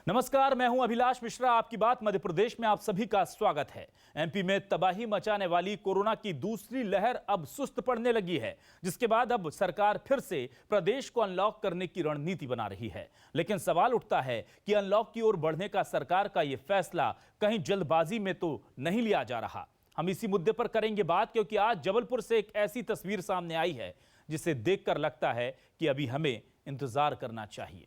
नमस्कार, मैं हूं अभिलाष मिश्रा। आपकी बात मध्य प्रदेश में आप सभी का स्वागत है। एमपी में तबाही मचाने वाली कोरोना की दूसरी लहर अब सुस्त पड़ने लगी है, जिसके बाद अब सरकार फिर से प्रदेश को अनलॉक करने की रणनीति बना रही है। लेकिन सवाल उठता है कि अनलॉक की ओर बढ़ने का सरकार का यह फैसला कहीं जल्दबाजी में तो नहीं लिया जा रहा। हम इसी मुद्दे पर करेंगे बात, क्योंकि आज जबलपुर से एक ऐसी तस्वीर सामने आई है जिसे देखकर लगता है कि अभी हमें इंतजार करना चाहिए।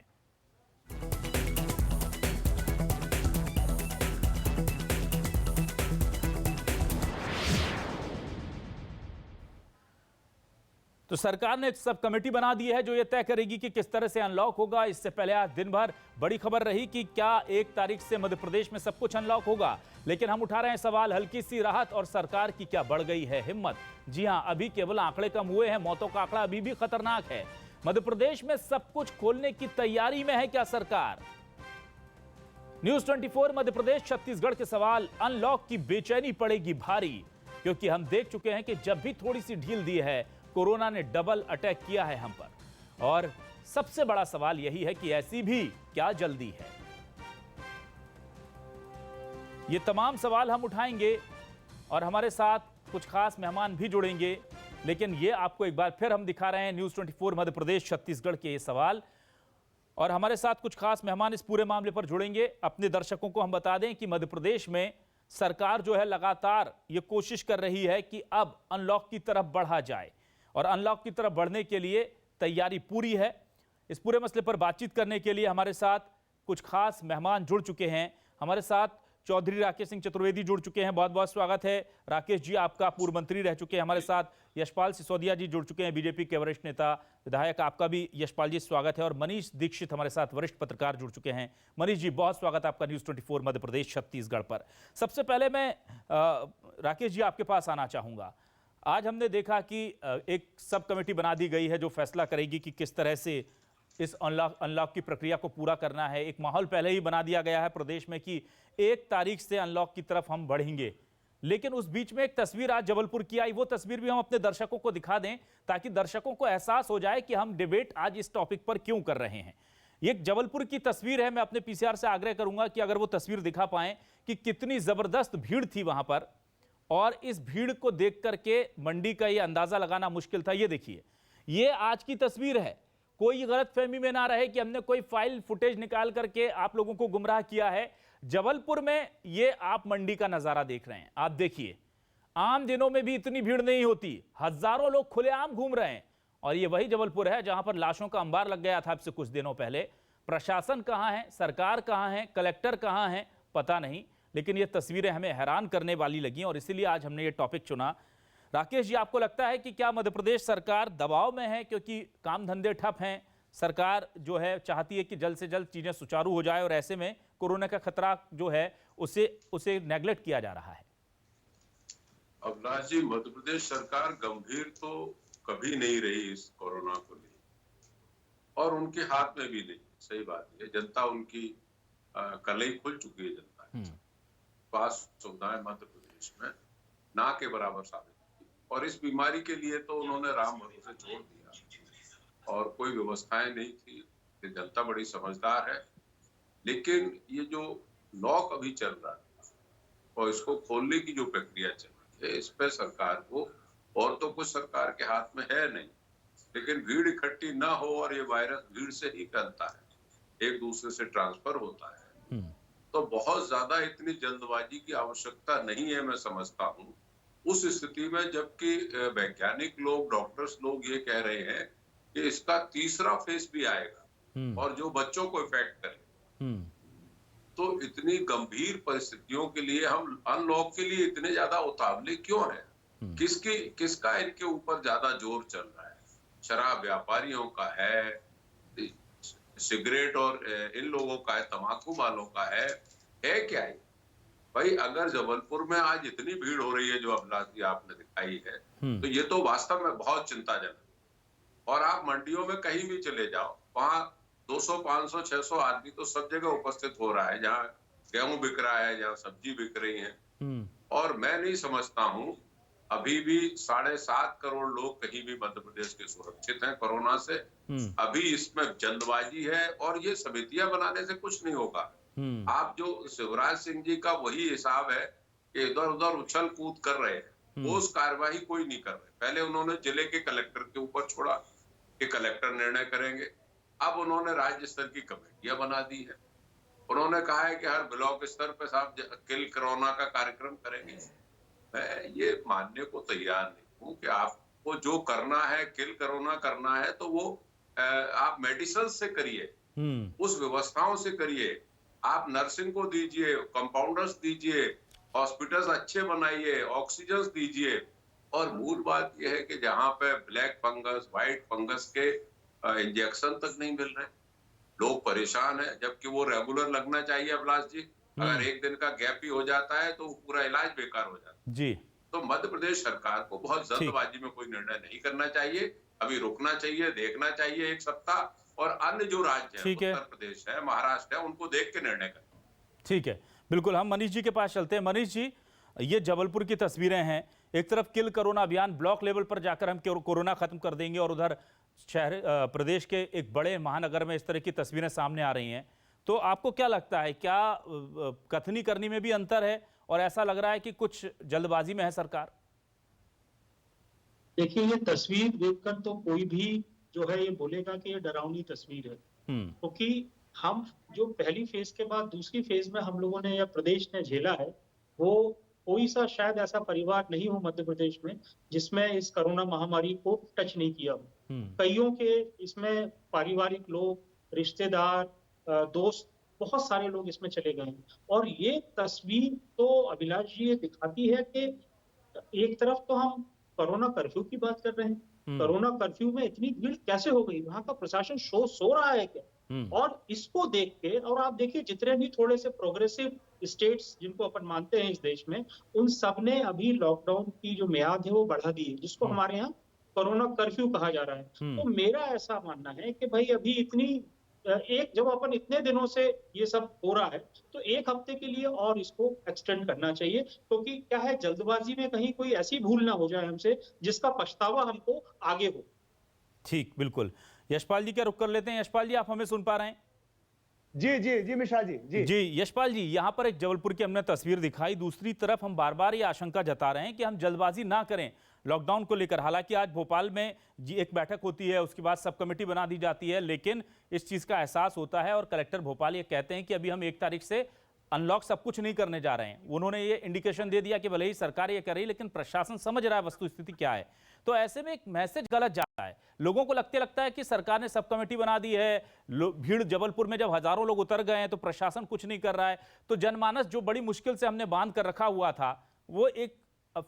तो सरकार ने एक सब कमेटी बना दी है जो ये तय करेगी कि किस तरह से अनलॉक होगा। इससे पहले आज दिन भर बड़ी खबर रही कि क्या 1 तारीख से मध्य प्रदेश में सब कुछ अनलॉक होगा। लेकिन हम उठा रहे हैं सवाल, हल्की सी राहत और सरकार की क्या बढ़ गई है हिम्मत। जी हां, अभी केवल आंकड़े कम हुए हैं, मौतों का आंकड़ा अभी भी खतरनाक है। मध्य प्रदेश में सब कुछ खोलने की तैयारी में है क्या सरकार? न्यूज 24 मध्य प्रदेश छत्तीसगढ़ के सवाल, अनलॉक की बेचैनी पड़ेगी भारी, क्योंकि हम देख चुके हैं कि जब भी थोड़ी सी ढील दी है कोरोना ने डबल अटैक किया है हम पर। और सबसे बड़ा सवाल यही है कि ऐसी भी क्या जल्दी है। ये तमाम सवाल हम उठाएंगे और हमारे साथ कुछ खास मेहमान भी जुड़ेंगे। लेकिन ये आपको एक बार फिर हम दिखा रहे हैं न्यूज 24 मध्य प्रदेश छत्तीसगढ़ के ये सवाल, और हमारे साथ कुछ खास मेहमान इस पूरे मामले पर जुड़ेंगे। अपने दर्शकों को हम बता दें कि मध्य प्रदेश में सरकार जो है लगातार ये कोशिश कर रही है कि अब अनलॉक की तरफ बढ़ा जाए, और अनलॉक की तरफ बढ़ने के लिए तैयारी पूरी है। इस पूरे मसले पर बातचीत करने के लिए हमारे साथ कुछ खास मेहमान जुड़ चुके हैं। हमारे साथ चौधरी राकेश सिंह चतुर्वेदी जुड़ चुके हैं, बहुत बहुत स्वागत है राकेश जी। आपका पूर्व मंत्री रह चुके हैं। हमारे साथ यशपाल सिसोदिया जी जुड़ चुके हैं, बीजेपी के वरिष्ठ नेता विधायक। आपका भी यशपाल जी स्वागत है। और मनीष दीक्षित हमारे साथ वरिष्ठ पत्रकार जुड़ चुके हैं। मनीष जी, बहुत स्वागत आपका न्यूज 24 मध्य प्रदेश छत्तीसगढ़ पर। सबसे पहले मैं राकेश जी आपके पास आना चाहूंगा। आज हमने देखा कि एक सब कमेटी बना दी गई है जो फैसला करेगी कि किस तरह से इस अनलॉक की प्रक्रिया को पूरा करना है। एक माहौल पहले ही बना दिया गया है प्रदेश में कि 1 तारीख से अनलॉक की तरफ हम बढ़ेंगे। लेकिन उस बीच में एक तस्वीर आज जबलपुर की आई, वो तस्वीर भी हम अपने दर्शकों को दिखा दें ताकि दर्शकों को एहसास हो जाए कि हम डिबेट आज इस टॉपिक पर क्यों कर रहे हैं। ये जबलपुर की तस्वीर है। मैं अपने पीसीआर से आग्रह करूंगा कि अगर वो तस्वीर दिखा पाएं कि कितनी जबरदस्त भीड़ थी वहां पर, और इस भीड़ को देख करके मंडी का ये अंदाजा लगाना मुश्किल था। ये देखिए, ये आज की तस्वीर है। कोई गलतफहमी में ना रहे कि हमने कोई फाइल फुटेज निकाल करके आप लोगों को गुमराह किया है। जबलपुर में ये आप मंडी का नजारा देख रहे हैं। आप देखिए, आम दिनों में भी इतनी भीड़ नहीं होती, हजारों लोग खुलेआम घूम रहे हैं। और ये वही जबलपुर है जहां पर लाशों का अंबार लग गया था अब से कुछ दिनों पहले। प्रशासन कहां है, सरकार कहां है, कलेक्टर कहां है, पता नहीं। लेकिन ये तस्वीरें हमें हैरान करने वाली लगी और इसीलिए आज हमने ये टॉपिक चुना। राकेश जी, आपको लगता है कि क्या मध्य प्रदेश सरकार दबाव में है, क्योंकि काम धंधे ठप हैं, सरकार जो है चाहती है कि जल्द से जल्द चीजें सुचारू हो जाए और ऐसे में कोरोना का खतरा जो है उसे नेग्लेक्ट किया जा रहा है? अविनाश जी, मध्य प्रदेश सरकार गंभीर तो कभी नहीं रही इस कोरोना को लेकर, और उनके हाथ में भी नहीं। सही बात है, जनता उनकी कलई खुल चुकी है। जनता स्वास्थ्य सुविधाएं मध्य प्रदेश में ना के बराबर साबित की, और इस बीमारी के लिए तो उन्होंने राम भरोसे छोड़ दिया और कोई व्यवस्थाएं नहीं थी। जनता बड़ी समझदार है। लेकिन ये जो लॉक अभी चल रहा है और इसको खोलने की जो प्रक्रिया चल रही है, इस पे सरकार को, और तो कुछ सरकार के हाथ में है नहीं, लेकिन भीड़ इकट्ठी ना हो, और ये वायरस भीड़ से ही फैलता है, एक दूसरे से ट्रांसफर होता है। तो बहुत ज्यादा इतनी जल्दबाजी की आवश्यकता नहीं है, मैं समझता हूँ। उस स्थिति में जबकि वैज्ञानिक लोग, डॉक्टर्स लोग ये कह रहे हैं कि इसका तीसरा फेज भी आएगा और जो बच्चों को इफेक्ट करे। तो इतनी गंभीर परिस्थितियों के लिए हम अनलॉक के लिए इतने ज्यादा उतावले क्यों हैं? किसका इनके ऊपर ज्यादा जोर चल रहा है? शराब व्यापारियों का है, सिगरेट और इन लोगों का है, तंबाकू वालों का है क्या है? भाई, अगर जबलपुर में आज इतनी भीड़ हो रही है जो अभिलाष जी आपने दिखाई है, तो ये तो वास्तव में बहुत चिंताजनक है। और आप मंडियों में कहीं भी चले जाओ, वहां 200, 500, 600 आदमी तो सब जगह उपस्थित हो रहा है, जहाँ गेहूं बिक रहा है, जहाँ सब्जी बिक रही है। और मैं नहीं समझता हूँ अभी भी 7.5 करोड़ लोग कहीं भी मध्य प्रदेश के सुरक्षित हैं कोरोना से। अभी इसमें जल्दबाजी है, और ये समितियां बनाने से कुछ नहीं होगा। आप जो शिवराज सिंह जी का वही हिसाब है कि इधर उधर उछल कूद कर रहे हैं, वो उस कार्यवाही कोई नहीं कर रहे। पहले उन्होंने जिले के कलेक्टर के ऊपर छोड़ा कि कलेक्टर निर्णय करेंगे। अब उन्होंने राज्य स्तर की कमेटियां बना दी है। उन्होंने कहा है कि हर ब्लॉक स्तर पर साहब किल कोरोना का कार्यक्रम करेंगे। मैं ये मानने को तैयार नहीं हूँ कि आपको जो करना है, किल कोरोना करना है, तो वो आप मेडिसिन से करिए, उस व्यवस्थाओं से करिए। आप नर्सिंग को दीजिए, कंपाउंडर्स दीजिए, हॉस्पिटल्स अच्छे बनाइए, ऑक्सीजन दीजिए। और मूल बात यह है कि जहां पे ब्लैक फंगस, व्हाइट फंगस के इंजेक्शन तक नहीं मिल रहे, लोग परेशान है, जबकि वो रेगुलर लगना चाहिए। अभिलाष जी, अगर एक दिन का गैप ही हो जाता है तो पूरा इलाज बेकार हो जाता है जी। तो मध्य प्रदेश सरकार को बहुत जल्दबाजी में कोई निर्णय नहीं करना चाहिए, अभी रुकना चाहिए, देखना चाहिए एक सप्ताह, और अन्य जो राज्य है, उत्तर प्रदेश है, महाराष्ट्र है, उनको देख के निर्णय करें। ठीक है, बिल्कुल। हम मनीष जी के पास चलते हैं। मनीष जी, ये जबलपुर की तस्वीरें हैं। एक तरफ किल कोरोना अभियान, ब्लॉक लेवल पर जाकर हम कोरोना खत्म कर देंगे, और उधर शहर प्रदेश के एक बड़े महानगर में इस तरह की तस्वीरें सामने आ रही हैं। तो आपको क्या लगता है, क्या कथनी करनी में भी अंतर है, और ऐसा लग रहा है कि कुछ जल्दबाजी में है सरकार? देखिए, ये तस्वीर देखकर तो कोई भी जो है ये बोलेगा कि ये डरावनी तस्वीर है, क्योंकि हम जो पहली फेज के बाद दूसरी फेज में हम लोगों ने या प्रदेश ने झेला है, वो कोई सा शायद ऐसा परिवार नहीं हो मध्य प्रदेश में जिसमें इस कोरोना महामारी को टच नहीं किया हो। कईयों के इसमें पारिवारिक लोग, रिश्तेदार, दोस्त, बहुत सारे लोग इसमें चले गए हैं। और ये तस्वीर तो अभिलाष जी ये दिखाती है कि एक तरफ तो हम कोरोना कर्फ्यू की बात कर रहे हैं, कोरोना कर्फ्यू में इतनी भीड़ कैसे हो गई, वहां का प्रशासन सो रहा है क्या? और इसको देख के, और आप देखिए जितने भी थोड़े से प्रोग्रेसिव स्टेट्स जिनको अपन मानते हैं इस देश में, उन सब ने अभी लॉकडाउन की जो मियाद है वो बढ़ा दी है, जिसको हमारे यहाँ कोरोना कर्फ्यू कहा जा रहा है। तो मेरा ऐसा मानना है कि भाई अभी इतनी जब अपन इतने दिनों से ये सब हो रहा है, तो एक हफ्ते के लिए और इसको एक्सटेंड करना चाहिए, क्योंकि क्या है, जल्दबाजी में कहीं कोई ऐसी भूल ना हो जाए हमसे जिसका पछतावा हमको आगे हो। ठीक, बिल्कुल। यशपाल जी क्या रुक कर लेते हैं। यशपाल जी, आप हमें सुन पा रहे हैं? जी जी जी मिश्रा जी। जी यशपाल जी, यहां पर एक जबलपुर की हमने तस्वीर दिखाई, दूसरी तरफ हम बार बार ये आशंका जता रहे हैं कि हम जल्दबाजी ना करें लॉकडाउन को लेकर। हालांकि आज भोपाल में एक बैठक होती है, उसके बाद सब कमेटी बना दी जाती है, लेकिन इस चीज का एहसास होता है और कलेक्टर भोपाल ये कहते हैं कि अभी हम 1 तारीख से अनलॉक सब कुछ नहीं करने जा रहे हैं। उन्होंने ये इंडिकेशन दे दिया कि भले ही सरकार ये कर रही है, लेकिन प्रशासन समझ रहा है वस्तु स्थिति क्या है। तो ऐसे में एक मैसेज गलत जाता है, लोगों को लगता है कि सरकार ने सब कमेटी बना दी है, भीड़ जबलपुर में जब हजारों लोग उतर गए हैं तो प्रशासन कुछ नहीं कर रहा है, तो जनमानस जो बड़ी मुश्किल से हमने बांध कर रखा हुआ था वो एक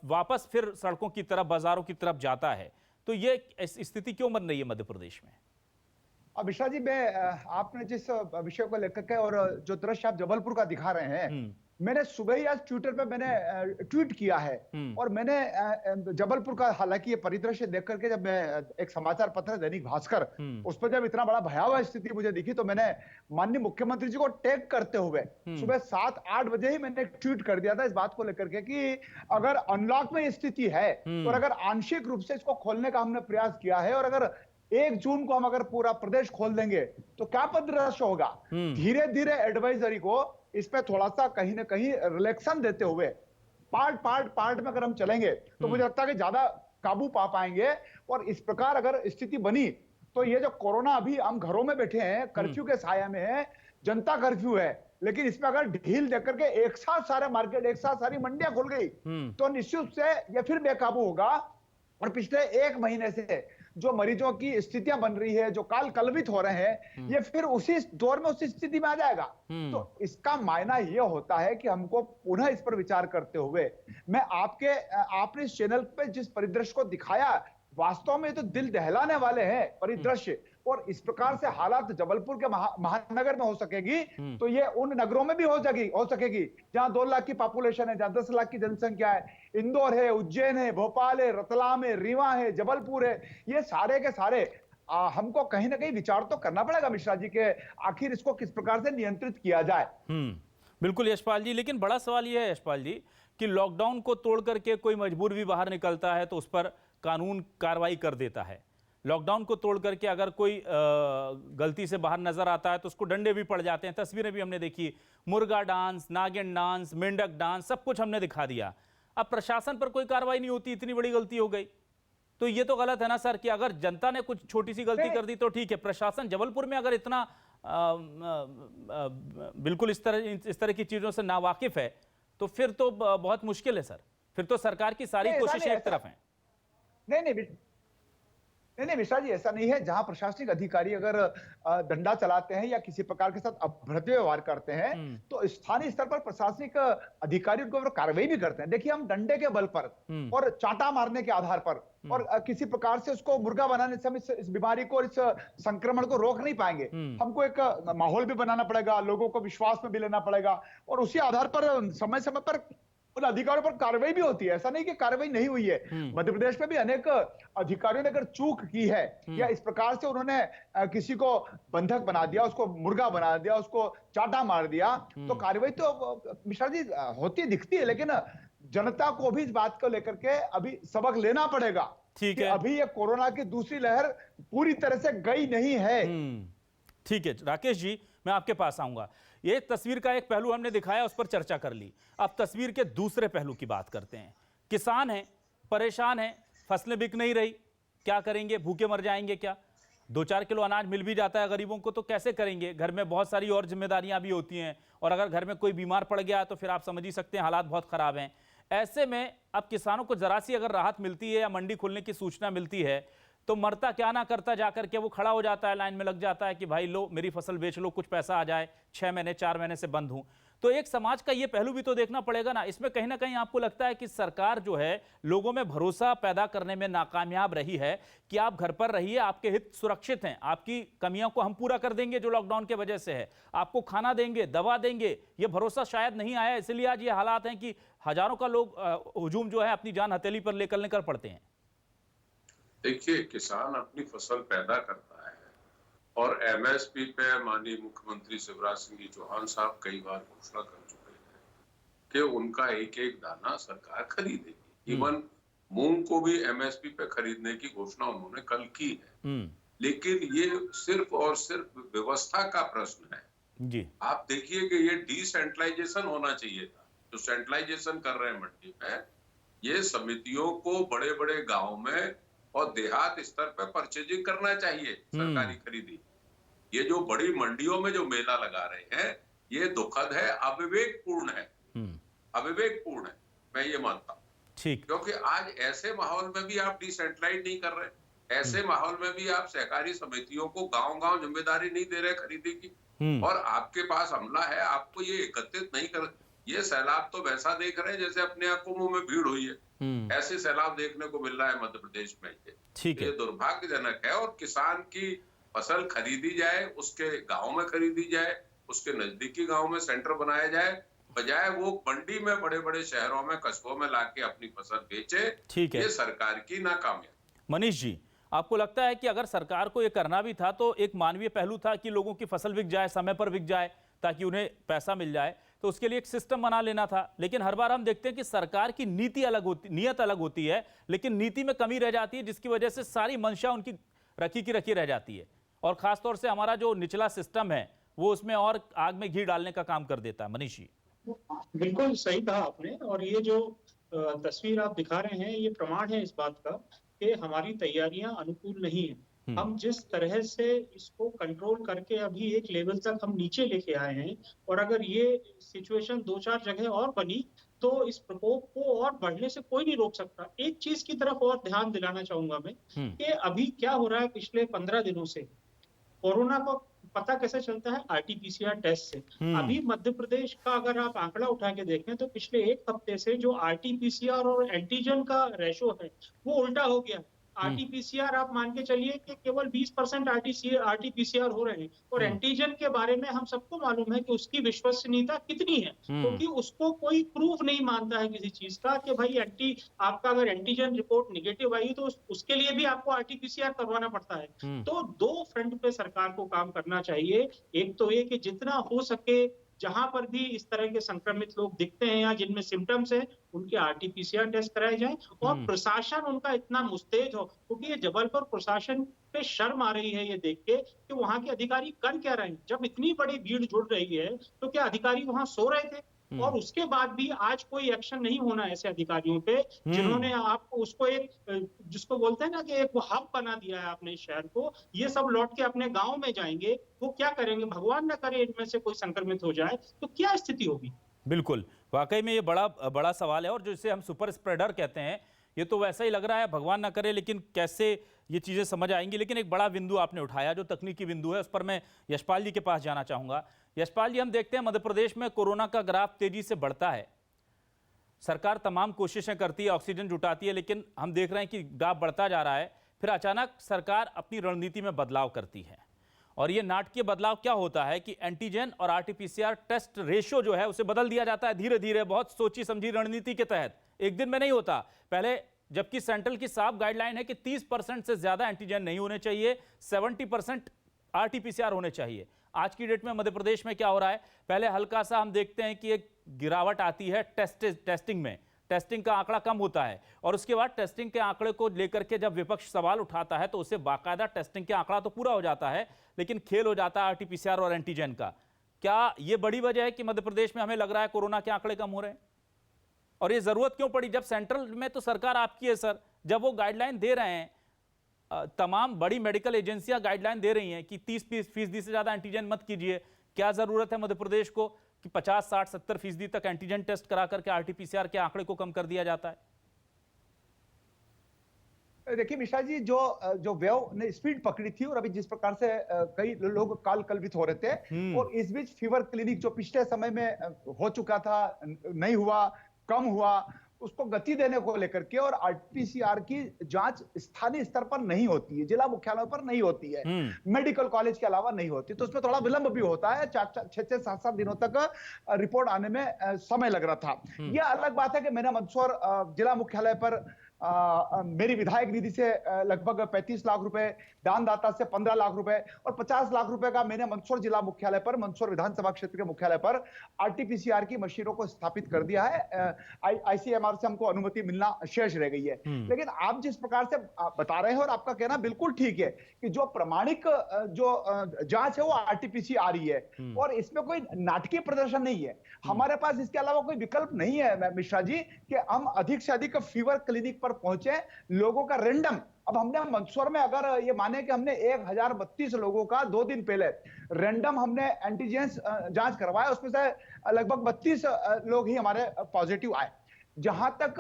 वापस फिर सड़कों की तरफ, बाजारों की तरफ जाता है। तो ये स्थिति क्यों बन रही है मध्य प्रदेश में? अब मिश्रा जी, मैं आपने जिस विषय को लेकर के और जो दृश्य आप जबलपुर का दिखा रहे हैं, मैंने सुबह ही आज ट्विटर पे मैंने ट्वीट किया है, और मैंने जबलपुर का, हालांकि ये परिदृश्य देख करके जब मैं एक समाचार पत्र दैनिक भास्कर, उस पर जब इतना बड़ा भयावह स्थिति मुझे दिखी, तो मैंने माननीय मुख्यमंत्री जी को टैग करते हुए सुबह 7-8 बजे ही मैंने एक ट्वीट कर दिया था इस बात को लेकर के कि अगर अनलॉक में स्थिति है, और अगर आंशिक रूप से इसको खोलने का हमने प्रयास किया है, और अगर 1 जून को हम अगर पूरा प्रदेश खोल देंगे तो क्या परिदृश्य होगा। धीरे धीरे एडवाइजरी को इस पे थोड़ा सा कहीं ना कहीं रिलैक्सन देते हुए पार्ट में अगर हम चलेंगे तो मुझे लगता है कि ज्यादा काबू पा पाएंगे। और इस प्रकार अगर स्थिति बनी तो ये जो कोरोना, अभी हम घरों में बैठे हैं, कर्फ्यू के साया में है, जनता कर्फ्यू है, लेकिन इसमें अगर ढील देकर के एक साथ सारे मार्केट, एक साथ सारी मंडियां खुल गई तो निश्चित रूप से ये फिर बेकाबू होगा। और पिछले 1 महीने से जो मरीजों की स्थितियां बन रही है, जो काल कलवित हो रहे हैं, ये फिर उसी दौर में उसी स्थिति में आ जाएगा। तो इसका मायना ये होता है कि हमको पुनः इस पर विचार करते हुए, मैं आपने इस चैनल पे जिस परिदृश्य को दिखाया, वास्तव में तो दिल दहलाने वाले हैं परिदृश्य। और इस प्रकार से हालात जबलपुर के महानगर में हो सकेगी तो ये उन नगरों में भी हो सकेगी जहां 2 लाख की पॉपुलेशन है, जहां 10 लाख की जनसंख्या है। इंदौर है, उज्जैन है, भोपाल है, रतलाम है, रीवा है, जबलपुर है, ये सारे के सारे हमको कहीं ना कहीं विचार तो करना पड़ेगा मिश्रा जी के आखिर इसको किस प्रकार से नियंत्रित किया जाए। बिल्कुल यशपाल जी, लेकिन बड़ा सवाल यह है यशपाल जी कि लॉकडाउन को तोड़ करके कोई मजबूर भी बाहर निकलता है तो उस पर कानून कार्रवाई कर देता है, लॉकडाउन को तोड़ करके अगर कोई गलती से बाहर नजर आता है तो उसको डंडे भी पड़ जाते हैं। तस्वीरें भी हमने देखी, मुर्गा डांस, नागिन डांस, मेंढक डांस, सब कुछ हमने दिखा दिया। अब प्रशासन पर कोई कार्रवाई नहीं होती, इतनी बड़ी गलती हो गई तो ये तो गलत है ना सर, कि अगर जनता ने कुछ छोटी सी गलती कर दी तो ठीक है, प्रशासन जबलपुर में अगर इतना बिल्कुल इस तरह की चीजों से नावाकिफ है तो फिर तो बहुत मुश्किल है सर। फिर तो सरकार की सारी कोशिशें एक तरफ हैं। नहीं मिश्रा जी, ऐसा नहीं है। जहां प्रशासनिक अधिकारी अगर डंडा चलाते हैं या किसी प्रकार के साथ अभद्र व्यवहार करते हैं तो स्थानीय स्तर पर प्रशासनिक अधिकारी उनके ऊपर कार्रवाई भी करते हैं। देखिए, हम डंडे के बल पर और चांटा मारने के आधार पर और किसी प्रकार से उसको मुर्गा बनाने से हम इस बीमारी को और इस संक्रमण को रोक नहीं पाएंगे। हमको एक माहौल भी बनाना पड़ेगा, लोगों को विश्वास में भी लेना पड़ेगा और उसी आधार पर समय समय पर उन अधिकारियों पर कार्रवाई भी होती है। ऐसा नहीं कि कार्रवाई नहीं हुई है। मध्य प्रदेश में भी अनेक अधिकारियों ने अगर चूक की है या इस प्रकार से उन्होंने किसी को बंधक बना दिया, उसको मुर्गा बना दिया, उसको चाटा मार दिया, तो कार्रवाई तो मिश्रा जी होती दिखती है। लेकिन जनता को भी इस बात को लेकर के अभी सबक लेना पड़ेगा। ठीक है, अभी ये कोरोना की दूसरी लहर पूरी तरह से गई नहीं है। ठीक है राकेश जी, मैं आपके पास आऊंगा। ये तस्वीर का एक पहलू हमने दिखाया, उस पर चर्चा कर ली। अब तस्वीर के दूसरे पहलू की बात करते हैं। किसान हैं, परेशान हैं, फसलें बिक नहीं रही, क्या करेंगे? भूखे मर जाएंगे क्या? 2-4 किलो अनाज मिल भी जाता है गरीबों को तो कैसे करेंगे? घर में बहुत सारी और जिम्मेदारियां भी होती हैं और अगर घर में कोई बीमार पड़ गया तो फिर आप समझ ही सकते हैं हालात बहुत खराब हैं। ऐसे में अब किसानों को जरा सी अगर राहत मिलती है या मंडी खुलने की सूचना मिलती है तो मरता क्या ना करता जाकर के वो खड़ा हो जाता है, लाइन में लग जाता है कि भाई लो मेरी फसल बेच लो, कुछ पैसा आ जाए, 6 महीने 4 महीने से बंद हूं। तो एक समाज का ये पहलू भी तो देखना पड़ेगा ना। इसमें कहीं ना कहीं आपको लगता है कि सरकार जो है लोगों में भरोसा पैदा करने में नाकामयाब रही है कि आप घर पर रहिए, आपके हित सुरक्षित हैं, आपकी कमियों को हम पूरा कर देंगे जो लॉकडाउन के वजह से है, आपको खाना देंगे, दवा देंगे, ये भरोसा शायद नहीं आया, इसलिए आज ये हालात हैं कि हजारों का लोग हुजूम जो है अपनी जान हथेली पर लेकर लेकर पड़ते हैं। देखिए, किसान अपनी फसल पैदा करता है और एमएसपी पे माननीय मुख्यमंत्री शिवराज सिंह चौहान साहब कई बार घोषणा कर चुके हैं कि उनका एक एक दाना सरकार खरीदेगी। इवन मूंग को भी एमएसपी पे खरीदने की घोषणा उन्होंने कल की है। लेकिन ये सिर्फ और सिर्फ व्यवस्था का प्रश्न है जी। आप देखिए कि ये डिसेंट्रलाइजेशन होना चाहिए था। जो सेंट्रलाइजेशन कर रहे हैं मंडी में, ये समितियों को बड़े बड़े गाँव में और देहात स्तर पर परचेजिंग करना चाहिए, सरकारी खरीदी। ये जो बड़ी मंडियों में जो मेला लगा रहे हैं, ये दुखद है, अविवेकपूर्ण है, अविवेकपूर्ण है, मैं ये मानता हूँ। ठीक, क्योंकि आज ऐसे माहौल में भी आप डिसेंट्रलाइज नहीं कर रहे, ऐसे माहौल में भी आप सहकारी समितियों को गांव-गांव जिम्मेदारी नहीं दे रहे खरीदी की, और आपके पास हमला है, आपको ये एकत्रित नहीं कर। ये सैलाब तो वैसा देख रहे हैं जैसे अपने आप को मुंह में भीड़ हुई है, ऐसे सैलाब देखने को मिल रहा है मध्य प्रदेश में। ये दुर्भाग्यजनक है। और किसान की फसल खरीदी जाए, उसके गांव में खरीदी जाए, उसके नजदीकी गांव में सेंटर बनाया जाए, बजाय वो मंडी में बड़े बड़े शहरों में कस्बों में लाके अपनी फसल बेचे। ठीक है, ये सरकार की नाकामी। मनीष जी, आपको लगता है कि अगर सरकार को ये करना भी था तो एक मानवीय पहलू था कि लोगों की फसल बिक जाए, समय पर बिक जाए ताकि उन्हें पैसा मिल जाए, तो उसके लिए एक सिस्टम बना लेना था। लेकिन हर बार हम देखते हैं कि सरकार की नीति अलग होती, नियत अलग होती है, लेकिन नीति में कमी रह जाती है, जिसकी वजह से सारी मंशा उनकी रखी की रखी रह जाती है। और खासतौर से हमारा जो निचला सिस्टम है वो उसमें और आग में घी डालने का काम कर देता है। मनीष जी, बिल्कुल सही कहा आपने। और ये जो तस्वीर आप दिखा रहे हैं, ये प्रमाण है इस बात का कि हमारी तैयारियां अनुकूल नहीं है। हम जिस तरह से इसको कंट्रोल करके अभी एक लेवल तक हम नीचे लेके आए हैं, और अगर ये सिचुएशन 2-4 जगह और बनी तो इस प्रकोप को और बढ़ने से कोई नहीं रोक सकता। एक चीज की तरफ और ध्यान दिलाना चाहूंगा मैं कि अभी क्या हो रहा है, पिछले 15 दिनों से कोरोना को पता कैसे चलता है? आरटीपीसीआर टेस्ट से। अभी मध्य प्रदेश का अगर आप आंकड़ा उठा के देखें तो पिछले एक हफ्ते से जो आरटीपीसीआर और एंटीजन का रेशो है वो उल्टा हो गया। आरटीपीसीआर आप मान के चलिए कि केवल 20% आरटीपीसीआर हो रहे हैं, और एंटीजन के बारे में हम सबको मालूम है कि उसकी विश्वसनीयता कितनी है, क्योंकि उसको कोई प्रूफ नहीं मानता है किसी चीज का कि भाई आपका अगर एंटीजन रिपोर्ट निगेटिव आई तो उसके लिए भी आपको आरटीपीसीआर करवाना पड़ता है। तो 2 फ्रंट पे सरकार को काम करना चाहिए। एक तो ये कि जितना हो सके जहां पर भी इस तरह के संक्रमित लोग दिखते हैं या जिनमें सिम्टम्स है, उनके आरटीपीसीआर टेस्ट कराए जाएं और प्रशासन उनका इतना मुस्तैद हो, क्योंकि ये जबलपुर प्रशासन पे शर्म आ रही है ये देख के कि वहां के अधिकारी कर क्या रहे हैं। जब इतनी बड़ी भीड़ जुड़ रही है तो क्या अधिकारी वहां सो रहे थे? और उसके बाद भी आज कोई एक्शन नहीं होना ऐसे अधिकारियों पे जिन्होंने आपको उसको एक जिसको बोलते हैं ना कि एक हब बना दिया है अपने शहर को। ये सब लौट के अपने गांव में जाएंगे, वो क्या करेंगे? भगवान ना करे इनमें से कोई संक्रमित हो जाए तो क्या स्थिति होगी? बिल्कुल, वाकई में ये बड़ा बड़ा सवाल है, और जिसे हम सुपर स्प्रेडर कहते हैं, ये तो वैसा ही लग रहा है, भगवान ना करे, लेकिन कैसे ये चीज़ें समझ आएंगी। लेकिन एक बड़ा बिंदु आपने उठाया, जो तकनीकी बिंदु है, उस पर मैं यशपाल जी के पास जाना चाहूँगा। यशपाल जी, हम देखते हैं मध्य प्रदेश में कोरोना का ग्राफ तेजी से बढ़ता है। सरकार तमाम कोशिशें करती है, ऑक्सीजन जुटाती है, लेकिन हम देख रहे हैं कि ग्राफ बढ़ता जा रहा है। फिर अचानक सरकार अपनी रणनीति में बदलाव करती है, और ये नाटकीय बदलाव क्या होता है कि एंटीजन और आरटीपीसीआर टेस्ट रेशियो जो है उसे बदल दिया जाता है धीरे धीरे, बहुत सोची समझी रणनीति के तहत। एक दिन में नहीं होता। पहले, जबकि सेंट्रल की साफ गाइडलाइन है कि 30% से ज्यादा एंटीजन नहीं होने चाहिए, 70% आरटीपीसीआर होने चाहिए। आज की डेट में मध्य प्रदेश में क्या हो रहा है? पहले हल्का सा हम देखते हैं कि एक गिरावट आती है टेस्टिंग में, टेस्टिंग का आंकड़ा कम होता है, और उसके बाद टेस्टिंग के आंकड़े को लेकर के जब विपक्ष सवाल उठाता है तो उसे बाकायदा टेस्टिंग के आंकड़ा तो पूरा हो जाता है, लेकिन खेल हो जाता है आरटीपीसीआर और एंटीजन का। क्या ये बड़ी वजह है कि मध्य प्रदेश में हमें लग रहा है कोरोना के आंकड़े कम हो रहे हैं? और ये जरूरत क्यों पड़ी, जब सेंट्रल में तो सरकार आपकी है सर, जब वो गाइडलाइन दे रहे हैं, तमाम बड़ी मेडिकल एजेंसियां गाइडलाइन दे रही हैं कि 30% से ज्यादा एंटीजन मत कीजिए, क्या जरूरत है मध्य प्रदेश को कि 50, 60, 70% तक एंटीजन टेस्ट करा करके आरटीपीसीआर के आंकड़े को कम कर दिया जाता है? देखिए मिश्रा जी, जो वेव ने स्पीड पकड़ी थी, और अभी जिस प्रकार से कई लोग काल कल्पित हो रहे थे, और इस बीच फीवर क्लिनिक जो पिछले समय में हो चुका था, नहीं हुआ, कम हुआ, उसको गति देने को लेकर के, और आरटीपीसीआर की जांच स्थानीय स्तर पर नहीं होती है, जिला मुख्यालयों पर नहीं होती है, मेडिकल कॉलेज के अलावा नहीं होती, तो उसमें थोड़ा विलंब भी होता है। 6-6, 7-7 दिनों तक रिपोर्ट आने में समय लग रहा था। यह अलग बात है कि मैंने मंदसौर जिला मुख्यालय पर मेरी विधायक निधि से लगभग 35 लाख रुपए, दानदाता से 15 लाख रुपए और 50 लाख रुपए का मैंने मंदसौर जिला मुख्यालय पर, मंदसौर विधानसभा क्षेत्र के मुख्यालय पर आरटीपीसीआर की मशीनों को स्थापित कर दिया है। आईसीएमआर से हमको अनुमति मिलना शेष रह गई है। लेकिन आप जिस प्रकार से बता रहे हैं, और आपका कहना बिल्कुल ठीक है कि जो प्रमाणिक जो जांच है वो आरटीपीसीआर ही है, और इसमें कोई नाटकीय प्रदर्शन नहीं है। हमारे पास इसके अलावा कोई विकल्प नहीं है मिश्रा जी कि हम अधिक से अधिक फीवर क्लिनिक पर पहुंचे, लोगों का रेंडम। अब हमने मंदसौर में अगर ये माने कि हमने 1032 लोगों का 2 दिन पहले रेंडम हमने एंटीजन जांच करवाया, उसमें से लगभग 32 लोग ही हमारे पॉजिटिव आए। जहां तक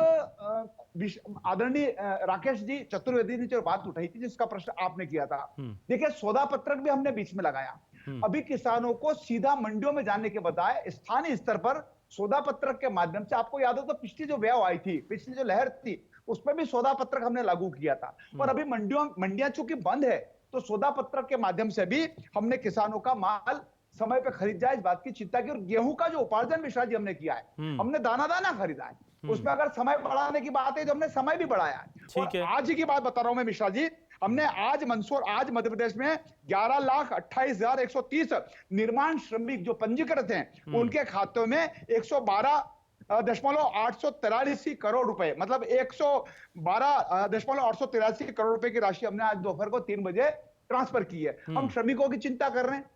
आदरणीय राकेश जी चतुर्वेदी ने जो बात उठाई थी, जिसका प्रश्न आपने किया था, देखिए सौदा पत्रक भी हमने बीच में लगाया। अभी किसानों को सीधा मंडियों में जाने के बजाय स्थानीय स्तर पर सौदा पत्रक के माध्यम से, आपको याद हो तो पिछली जो वेव आई थी, पिछली जो लहर थी, उसमें भी सौदा पत्रक हमने लागू किया था। और अभी मंडियां चूंकि बंद है, तो सौदा पत्रक के माध्यम से भी हमने किसानों का माल समय पे खरीद जाए, इस बात की चिंता की। और गेहूं का जो उपार्जन मिश्रा जी हमने किया है, हमने दाना खरीदा है, उसमें अगर समय बढ़ाने की बात है तो हमने समय भी बढ़ाया है। और आज ही की बात बता रहा हूं मैं मिश्रा जी, हमने आज मध्य प्रदेश में 11,28,130 निर्माण श्रमिक जो पंजीकृत हैं, उनके खातों में 112.883 करोड़ रुपए, मतलब 112.883 करोड़ रुपए की राशि हमने आज दोपहर को 3 बजे ट्रांसफर की है। हम श्रमिकों की चिंता कर रहे हैं,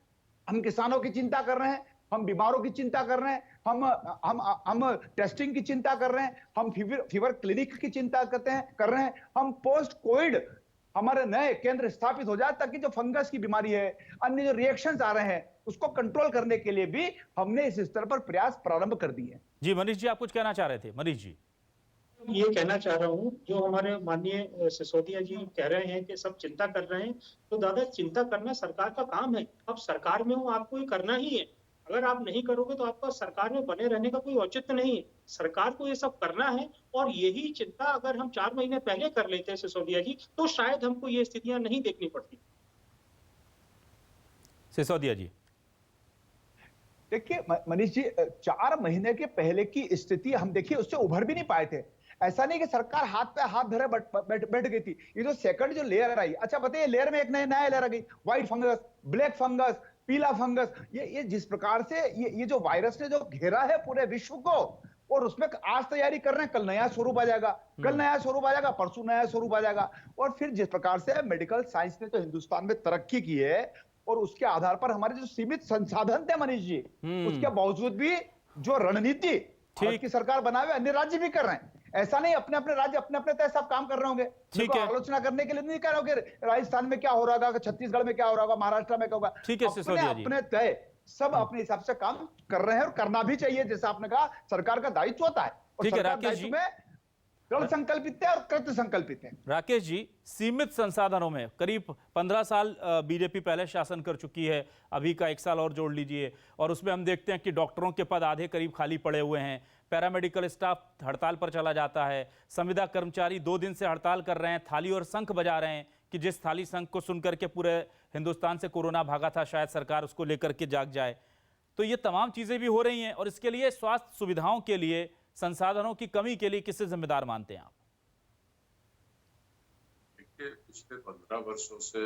हम किसानों की चिंता कर रहे हैं, हम बीमारों की चिंता कर रहे हैं, हम टेस्टिंग की चिंता कर रहे हैं, हम फीवर क्लिनिक की चिंता कर रहे हैं, हम पोस्ट कोविड हमारे नए केंद्र स्थापित हो जाए, ताकि जो फंगस की बीमारी है, अन्य जो रिएक्शंस आ रहे हैं, उसको कंट्रोल करने के लिए भी हमने इस स्तर पर प्रयास प्रारंभ कर दिए। जी मनीष जी, आप कुछ कहना चाह रहे थे? मनीष जी, ये कहना चाह रहा हूँ, जो हमारे माननीय सिसोदिया जी कह रहे हैं कि सब चिंता कर रहे हैं, तो दादा चिंता करना सरकार का काम है। अब सरकार में हो, आपको ये करना ही है। अगर आप नहीं करोगे तो आपका सरकार में बने रहने का कोई औचित्य नहीं है। सरकार को ये सब करना है, और यही चिंता अगर हम 4 महीने पहले कर लेते सिसोदिया जी, तो शायद हमको ये स्थितियां नहीं देखनी पड़ती। सिसोदिया जी, देखिए मनीष जी, 4 महीने के पहले की स्थिति हम देखिए उससे उभर भी नहीं पाए थे। ऐसा नहीं कि सरकार हाथ पे हाथ धरे बैठ गई थी। ये जो सेकंड जो लेयर आई, अच्छा बताइए, लेयर में एक नया लेयर आ गई, व्हाइट फंगस, ब्लैक फंगस, पीला फंगस, ये जिस प्रकार से ये जो वायरस ने जो घेरा है पूरे विश्व को, और उसमें आज तैयारी कर रहे हैं, कल नया स्वरूप आ जाएगा, कल नया स्वरूप आ जाएगा, परसों नया स्वरूप आ जाएगा। और फिर जिस प्रकार से मेडिकल साइंस ने तो हिंदुस्तान में तरक्की की है, और उसके आधार पर हमारे जो सीमित संसाधन थे मनीष जी, उसके बावजूद भी जो रणनीति भारत की सरकार बनाए हुए अन्य राज्य भी कर रहे हैं। ऐसा नहीं अपने अपने राज्य अपने अपने तय सब काम कर रहे होंगे। ठीक है, आलोचना करने के लिए नहीं कह रहे होंगे राजस्थान में क्या हो रहा होगा, छत्तीसगढ़ में क्या हो रहा होगा, महाराष्ट्र में क्या होगा। ठीक है सिसोदिया जी, अपने तय सब अपने हिसाब से काम कर रहे हैं, और करना भी चाहिए, जैसा आपने कहा सरकार का दायित्व होता है। और ठीक है सरकार राकेश जी, दायित्व में दृढ़ संकल्पित है और कृत संकल्पित है। राकेश जी, सीमित संसाधनों में करीब 15 साल बीजेपी पहले शासन कर चुकी है, अभी का 1 साल और जोड़ लीजिए, और उसमें हम देखते हैं कि डॉक्टरों के पद आधे करीब खाली पड़े हुए हैं, पैरामेडिकल स्टाफ हड़ताल पर चला जाता है, संविदा कर्मचारी 2 दिन से हड़ताल कर रहे हैं, थाली और शंख बजा रहे हैं कि जिस थाली शंख को सुनकर के पूरे हिंदुस्तान से कोरोना भागा था, शायद सरकार उसको लेकर के जाग जाए। तो ये तमाम चीज़ें भी हो रही हैं, और इसके लिए स्वास्थ्य सुविधाओं के लिए, संसाधनों की कमी के लिए किसे जिम्मेदार मानते हैं आप? देखिए, पिछले 15 वर्षों से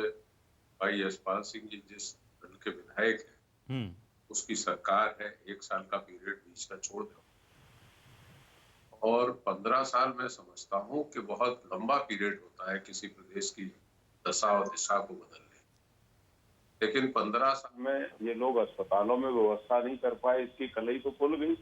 भाई यशपाल सिंह जी जिस दल के विधायक हैं, उसकी सरकार है, 1 साल का पीरियड बीच का छोड़ दो, और 15 साल मैं समझता हूं कि बहुत लंबा पीरियड होता है किसी प्रदेश की दशा और दिशा को बदलने। लेकिन 15 साल में ये लोग अस्पतालों में व्यवस्था नहीं कर पाए, इसकी कलई तो खुल गई।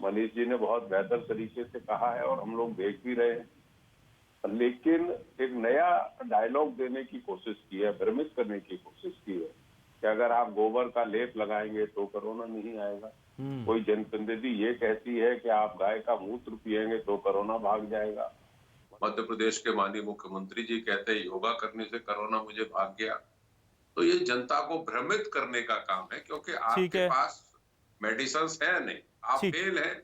मनीष जी ने बहुत बेहतर तरीके से कहा है और हम लोग देख भी रहे हैं। लेकिन एक नया डायलॉग देने की कोशिश की है, भ्रमित करने की कोशिश की है कि अगर आप गोबर का लेप लगाएंगे तो कोरोना नहीं आएगा। कोई जनप्रतिनिधि ये कहती है कि आप गाय का मूत्र पिएंगे तो कोरोना भाग जाएगा। मध्य प्रदेश के माननीय मुख्यमंत्री जी कहते हैं योगा करने से कोरोना मुझे भाग गया। तो ये जनता को भ्रमित करने का काम है, क्योंकि आपके पास मेडिसिन है नहीं, आप फेल हैं,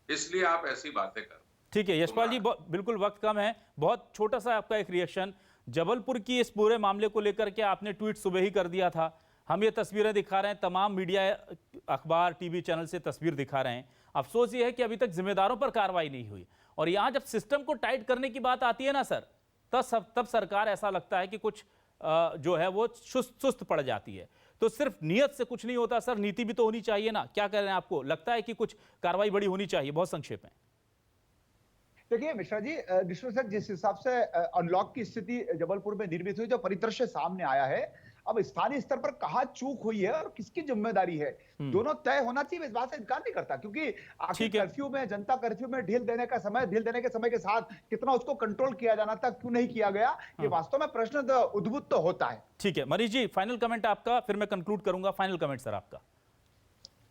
इसलिए आप ऐसी बातें कर। ठीक है यशपाल जी, बिल्कुल वक्त कम है, बहुत छोटा सा आपका एक रिएक्शन। जबलपुर की इस पूरे मामले को लेकर के आपने ट्वीट सुबह ही कर दिया था, हम ये तस्वीरें दिखा रहे हैं, तमाम मीडिया अखबार टीवी चैनल से तस्वीर दिखा रहे हैं। अफसोस ये है कि अभी तक जिम्मेदारों पर कार्रवाई नहीं हुई, और यहाँ जब सिस्टम को टाइट करने की बात आती है ना सर, तब सरकार ऐसा लगता है कि कुछ जो है वो सुस्त पड़ जाती है। तो सिर्फ नियत से कुछ नहीं होता सर, नीति भी तो होनी चाहिए ना। क्या कह रहे हैं, आपको लगता है कि कुछ कार्रवाई बड़ी होनी चाहिए? बहुत संक्षेप में देखिए मिश्रा जी, विश्व सर जिस हिसाब से अनलॉक की स्थिति जबलपुर में निर्मित हुई, जो परिदृश्य सामने आया है, अब स्थानीय स्तर पर कहाँ चूक हुई है और किसकी जिम्मेदारी है, दोनों तय होना चाहिए। इस बात से इनकार नहीं करता, क्योंकि आखिर कर्फ्यू में, जनता कर्फ्यू में ढील देने के समय के साथ कितना उसको कंट्रोल किया जाना था, क्यों नहीं किया गया, ये वास्तव में प्रश्न उद्भूत तो होता है। ठीक है मनीष जी, फाइनल कमेंट आपका, फिर मैं कंक्लूड करूंगा। फाइनल कमेंट सर आपका।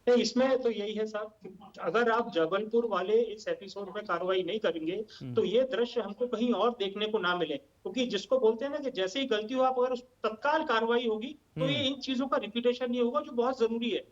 इसमें तो यही है साहब, अगर आप जबलपुर वाले इस एपिसोड में कार्रवाई नहीं करेंगे तो ये दृश्य हमको कहीं और देखने को ना मिले, क्योंकि जिसको बोलते हैं ना कि जैसे ही गलती हो आप अगर उस तत्काल कार्रवाई होगी तो ये इन चीजों का रिपीटेशन नहीं होगा, जो बहुत जरूरी है।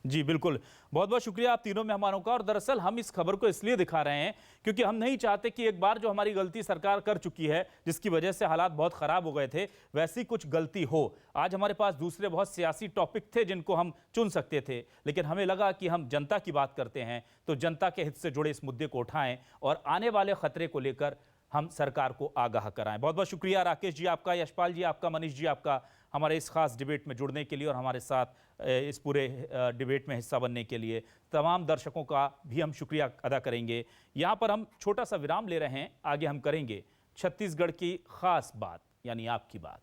जी बिल्कुल, बहुत बहुत शुक्रिया आप तीनों मेहमानों का। और दरअसल हम इस खबर को इसलिए दिखा रहे हैं क्योंकि हम नहीं चाहते कि एक बार जो हमारी गलती सरकार कर चुकी है, जिसकी वजह से हालात बहुत खराब हो गए थे, वैसी कुछ गलती हो। आज हमारे पास दूसरे बहुत सियासी टॉपिक थे जिनको हम चुन सकते थे, लेकिन हमें लगा कि हम जनता की बात करते हैं तो जनता के हित से जुड़े इस मुद्दे को उठाएं और आने वाले खतरे को लेकर हम सरकार को आगाह कराएं। बहुत बहुत शुक्रिया राकेश जी आपका, यशपाल जी आपका, मनीष जी आपका, हमारे इस खास डिबेट में जुड़ने के लिए और हमारे साथ इस पूरे डिबेट में हिस्सा बनने के लिए। तमाम दर्शकों का भी हम शुक्रिया अदा करेंगे। यहाँ पर हम छोटा सा विराम ले रहे हैं, आगे हम करेंगे छत्तीसगढ़ की खास बात, यानी आपकी बात।